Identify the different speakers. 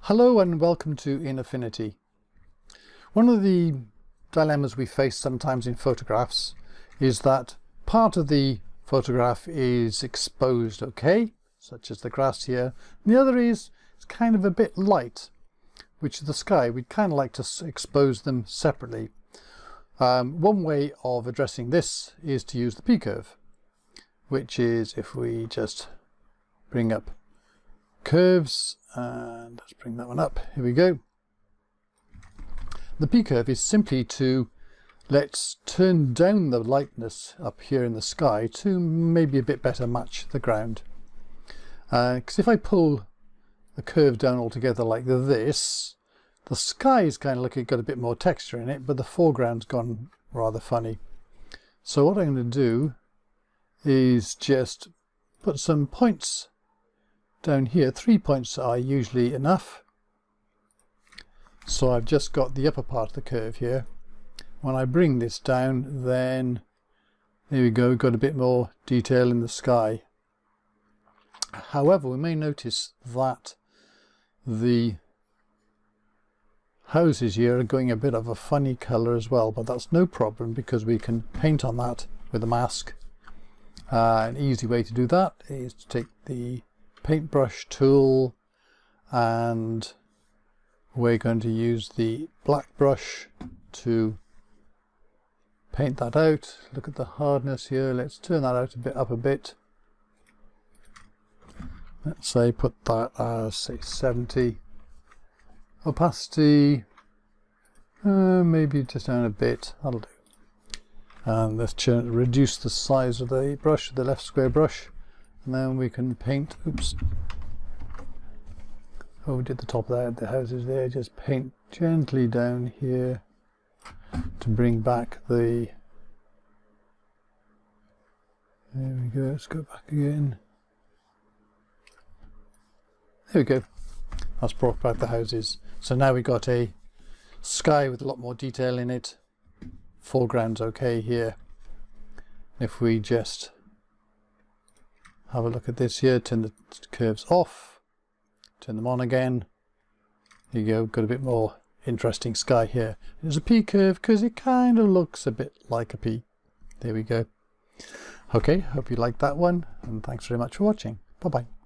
Speaker 1: Hello and welcome to In Affinity. One of the dilemmas we face sometimes in photographs is that part of the photograph is exposed okay, such as the grass here, and the other is it's kind of a bit light, which is the sky. We'd kind of like to expose them separately. One way of addressing this is to use the P-curve, which is if we just bring up curves and let's bring that one up. Here we go. The P-curve is simply to let's turn down the lightness up here in the sky to maybe a bit better match the ground. Because if I pull the curve down altogether like this, the sky is kind of looking got a bit more texture in it, but the foreground's gone rather funny. So what I'm going to do is just put some points down here. 3 points are usually enough. So I've just got the upper part of the curve here. When I bring this down, then there we go, got a bit more detail in the sky. However, we may notice that the houses here are going a bit of a funny color as well, but that's no problem because we can paint on that with a mask. An easy way to do that is to take the paintbrush tool, and we're going to use the black brush to paint that out. Look at the hardness here. Let's turn that out a bit up a bit. Let's say put that as say 70. Opacity maybe just down a bit, that'll do. And let's reduce the size of the brush, the left square brush, and then we can paint. Oops. Oh, we did the top there, the houses there. Just paint gently down here to bring back the. There we go. Let's go back again. There we go. That's brought back the houses. So now we've got a sky with a lot more detail in it. Foreground's okay here. If we just have a look at this here, turn the curves off, turn them on again. There you go, got a bit more interesting sky here. There's a P curve because it kind of looks a bit like a P. There we go. Okay, hope you liked that one, and thanks very much for watching. Bye bye.